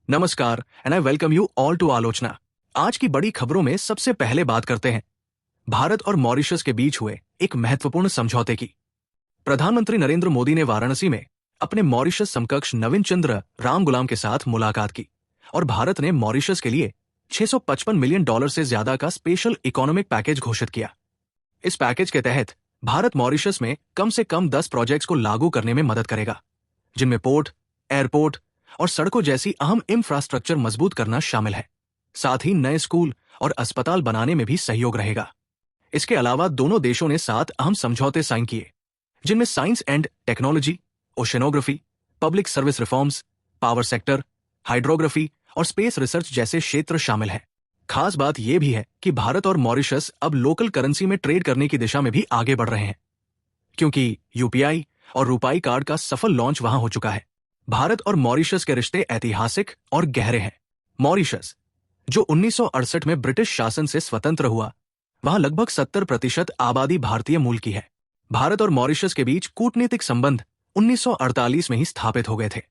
नमस्कार and I welcome you all to Alochana. आज की बड़ी खबरों में सबसे पहले बात करते हैं भारत और मॉरिशस के बीच हुए एक महत्वपूर्ण समझौते की। प्रधानमंत्री नरेंद्र मोदी ने वाराणसी में अपने मॉरिशस समकक्ष नवीन चंद्र रामगुलाम के साथ मुलाकात की और भारत ने मॉरिशस के लिए $655 मिलियन से ज्यादा का स्पेशल इकोनॉमिक पैकेज घोषित किया। इस पैकेज के तहत भारत मॉरिशस में कम से कम 10 प्रोजेक्ट्स को लागू करने में मदद करेगा, जिनमें पोर्ट, एयरपोर्ट और सड़कों जैसी अहम इंफ्रास्ट्रक्चर मजबूत करना शामिल है। साथ ही नए स्कूल और अस्पताल बनाने में भी सहयोग रहेगा। इसके अलावा दोनों देशों ने 7 अहम समझौते साइन किए, जिनमें science and technology, oceanography, public service reforms, power sector, hydrography और स्पेस रिसर्च जैसे क्षेत्र शामिल हैं। खास बात यह भी है कि भारत और मॉरिशस अब लोकल करेंसी में ट्रेड करने की दिशा में भी आगे बढ़ रहे हैं, क्योंककि यूपीआई और रुपाई कार्ड का सफल लॉन्च वहां हो चुका है। भारत और मॉरिशस के रिश्ते ऐतिहासिक और गहरे हैं। मॉरिशस, जो 1968 में ब्रिटिश शासन से स्वतंत्र हुआ, वहां लगभग 70% आबादी भारतीय मूल की है। भारत और मॉरिशस के बीच कूटनीतिक संबंध 1948 में ही स्थापित हो गए थे।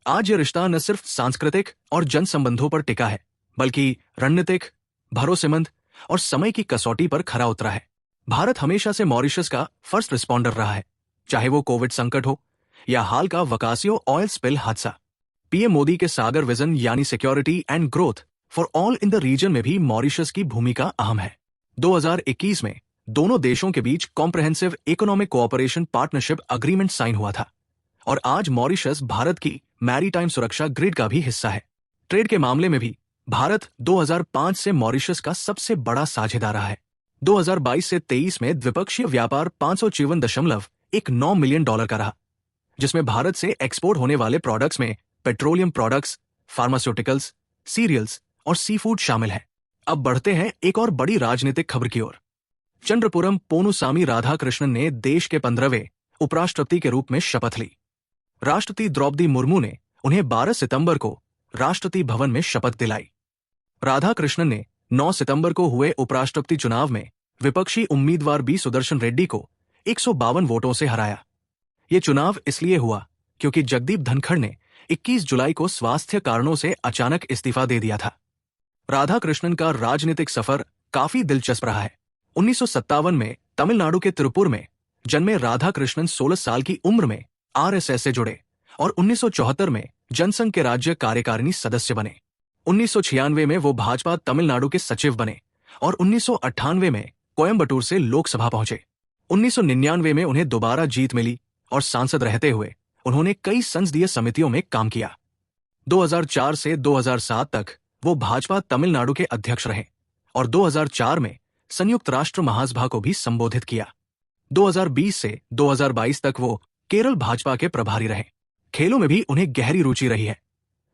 आज यह रिश्ता न सिर्फ सांस्कृतिक और जन संबंधों पर टिका है, बल्कि रणनीतिक, भरोसेमंद और समय की कसौटी पर खरा उतरा है। भारत हमेशा से मॉरिशस का फर्स्ट रिस्पॉन्डर रहा है, चाहे वो कोविड संकट हो या हाल का वकासियो ऑयल स्पिल हादसा। पीएम मोदी के सागर विजन यानी security and growth for all in the region में भी मॉरिशस की भूमिका अहम है। 2021 में दोनों देशों के बीच comprehensive economic cooperation partnership agreement sign हुआ था और आज मॉरिशस भारत की मैरीटाइम सुरक्षा ग्रिड का भी हिस्सा है। ट्रेड के मामले में भी भारत 2005 से मॉरिशस का सबसे बड़ा साझेदार रहा है। 2022 से 23 में द्विपक्षीय व्यापार $554.9 मिलियन का रहा, जिसमें भारत से एक्सपोर्ट होने वाले प्रोडक्ट्स में पेट्रोलियम प्रोडक्ट्स, फार्मास्यूटिकल्स, सीरियल्स और सी फूड शामिल है। अब बढ़ते हैं एक और बड़ी राजनीतिक खबर की ओर। चंद्रपुरम पोनुसामी राधाकृष्णन ने देश के 15वें उपराष्ट्रपति के रूप में शपथ ली। राष्ट्रपति द्रौपदी मुर्मू ने उन्हें 12 सितंबर को राष्ट्रपति भवन में शपथ दिलाई। राधाकृष्णन ने 9 सितंबर को हुए उपराष्ट्रपति चुनाव में विपक्षी उम्मीदवार बी सुदर्शन रेड्डी को 152 वोटों से हराया। ये चुनाव इसलिए हुआ क्योंकि जगदीप धनखड़ ने 21 जुलाई को स्वास्थ्य कारणों से अचानक इस्तीफा दे दिया था। राधाकृष्णन का राजनीतिक सफर काफी दिलचस्प रहा है। 1957 में तमिलनाडु के तिरुपुर में जन्मे राधाकृष्णन 16 साल की उम्र में आरएसएस से जुड़े और 1974 में जनसंघ के राज्य कार्यकारिणी सदस्य बने। 1996 में वो भाजपा तमिलनाडु के सचिव बने और 1998 में कोयम्बटूर से लोकसभा पहुंचे। 1999 में उन्हें दोबारा जीत मिली और सांसद रहते हुए उन्होंने कई संसदीय समितियों में काम किया। 2004 से 2007 तक वो भाजपा तमिलनाडु के अध्यक्ष रहे और 2004 में संयुक्त राष्ट्र महासभा को भी संबोधित किया। 2020 से 2022 तक वो केरल भाजपा के प्रभारी रहे। खेलों में भी उन्हें गहरी रुचि रही है।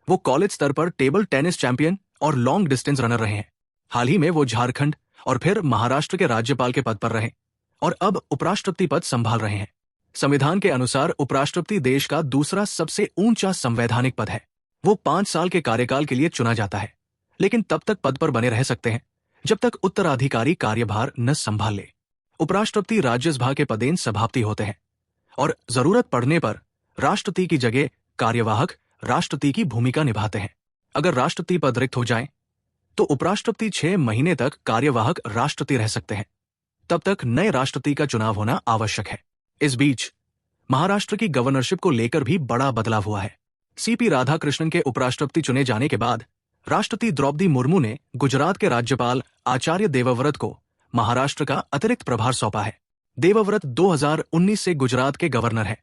वो कॉलेज स्तर पर टेबल टेनिस चैंपियन और लॉन्ग डिस्टेंस रनर रहे हैं। हाल ही में वो झारखंड और फिर महाराष्ट्र के राज्यपाल के पद पर रहे और अब उपराष्ट्रपति पद संभाल रहे हैं। संविधान के अनुसार उपराष्ट्रपति देश का दूसरा सबसे ऊंचा संवैधानिक पद है। वो 5 साल के कार्यकाल के लिए चुना जाता है, लेकिन तब तक पद पर बने रह सकते हैं जब तक उत्तराधिकारी कार्यभार न संभाल ले। उपराष्ट्रपति राज्यसभा के पदेन सभापति होते हैं और जरूरत पड़ने पर राष्ट्रपति की जगह कार्यवाहक राष्ट्रपति की भूमिका निभाते हैं। अगर राष्ट्रपति पद रिक्त हो जाए तो उपराष्ट्रपति 6 महीने तक कार्यवाहक राष्ट्रपति रह सकते हैं। तब तक नए राष्ट्रपति का चुनाव होना आवश्यक है। इस बीच महाराष्ट्र की गवर्नरशिप को लेकर भी बड़ा बदलाव हुआ है। सीपी राधाकृष्णन के उपराष्ट्रपति चुने जाने के बाद राष्ट्रपति द्रौपदी मुर्मू ने गुजरात के राज्यपाल आचार्य देवव्रत को महाराष्ट्र का अतिरिक्त प्रभार सौंपा है। देवव्रत 2019 से गुजरात के गवर्नर हैं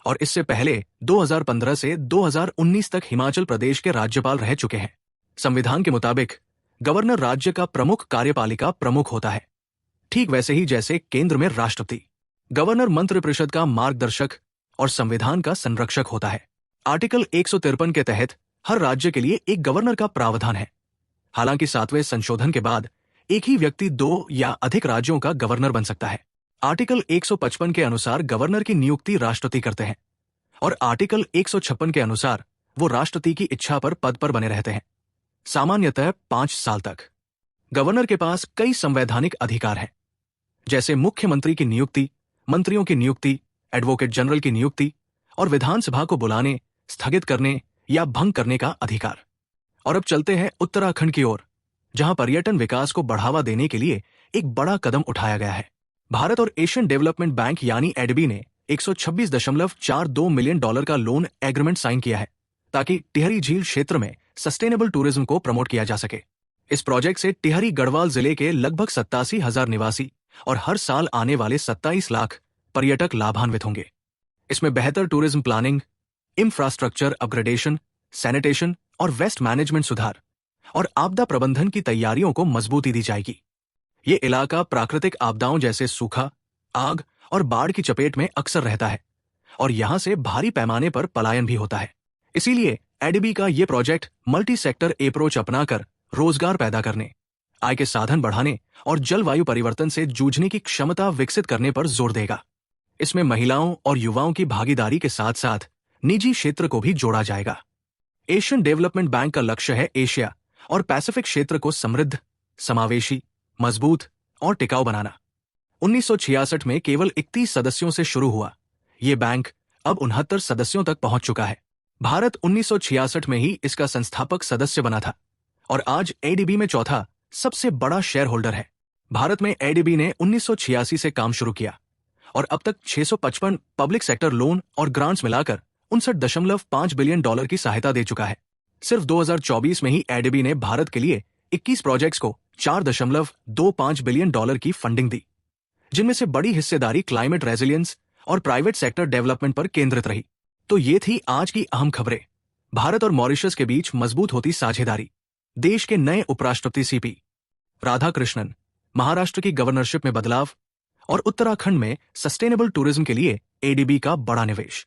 और इससे पहले 2015 से 2019 तक हिमाचल प्रदेश के राज्यपाल रह चुके हैं। संविधान के मुताबिक गवर्नर राज्य का प्रमुख कार्यपालिका प्रमुख होता है, ठीक वैसे ही जैसे केंद्र में राष्ट्रपति। गवर्नर मंत्रिपरिषद का मार्गदर्शक और संविधान का संरक्षक होता है। आर्टिकल 153 के तहत हर राज्य के लिए एक गवर्नर का प्रावधान है। हालांकि 7वें संशोधन के बाद एक ही व्यक्ति 2 या अधिक राज्यों का गवर्नर बन सकता है। आर्टिकल 155 के अनुसार गवर्नर की नियुक्ति राष्ट्रपति करते हैं और आर्टिकल 156 के अनुसार वो राष्ट्रपति की इच्छा पर पद पर बने रहते हैं, सामान्यतः 5 साल तक। गवर्नर के पास कई संवैधानिक अधिकार हैं, जैसे मुख्यमंत्री की नियुक्ति, मंत्रियों की नियुक्ति, एडवोकेट जनरल की नियुक्ति और विधानसभा को बुलाने, स्थगित करने या भंग करने का अधिकार। और अब चलते हैं उत्तराखंड की ओर, जहां पर्यटन विकास को बढ़ावा देने के लिए एक बड़ा कदम उठाया गया है। भारत और एशियन डेवलपमेंट बैंक यानी एडबी ने 126.42 मिलियन डॉलर का लोन एग्रीमेंट साइन किया है, ताकि टिहरी झील क्षेत्र में सस्टेनेबल टूरिज्म को प्रमोट किया जा सके। इस प्रोजेक्ट से टिहरी गढ़वाल जिले के लगभग 87,000 निवासी और हर साल आने वाले 27 लाख पर्यटक लाभान्वित होंगे। इसमें बेहतर tourism planning, infrastructure upgradation, sanitation और वेस्ट मैनेजमेंट सुधार और आपदा प्रबंधन की तैयारियों को मजबूती दी जाएगी। ये इलाका प्राकृतिक आपदाओं जैसे सूखा, आग और बाढ़ की चपेट में अक्सर रहता है और यहां से भारी पैमाने पर पलायन भी होता है। इसीलिए एडबी का ये प्रोजेक्ट मल्टी सेक्टर अप्रोच अपनाकर रोजगार पैदा करने, आय के साधन बढ़ाने और जलवायु परिवर्तन से जूझने की क्षमता विकसित करने पर जोर देगा। इसमें महिलाओं और युवाओं की भागीदारी के साथ साथ निजी क्षेत्र को भी जोड़ा जाएगा। एशियन डेवलपमेंट बैंक का लक्ष्य है एशिया और पैसिफिक क्षेत्र को समृद्ध, समावेशी, मजबूत और टिकाऊ बनाना। 1966 में केवल 31 सदस्यों से शुरू हुआ ये बैंक अब 69 सदस्यों तक पहुंच चुका है। भारत 1966 में ही इसका संस्थापक सदस्य बना था और आज एडीबी में चौथा सबसे बड़ा शेयर होल्डर है। भारत में एडीबी ने 1986 से काम शुरू किया और अब तक 655 पब्लिक सेक्टर लोन और ग्रांट्स मिलाकर 59.5 बिलियन डॉलर की सहायता दे चुका है। सिर्फ 2024 में ही एडीबी ने भारत के लिए 21 प्रोजेक्ट्स को 4.25 बिलियन डॉलर की फंडिंग दी, जिनमें से बड़ी हिस्सेदारी क्लाइमेट रेजिलियंस और प्राइवेट सेक्टर डेवलपमेंट पर केंद्रित रही। तो ये थी आज की अहम खबरें। भारत और मॉरिशस के बीच मजबूत होती साझेदारी, देश के नए उपराष्ट्रपति सीपी राधाकृष्णन, महाराष्ट्र की गवर्नरशिप में बदलाव और उत्तराखंड में सस्टेनेबल टूरिज्म के लिए एडीबी का बड़ा निवेश।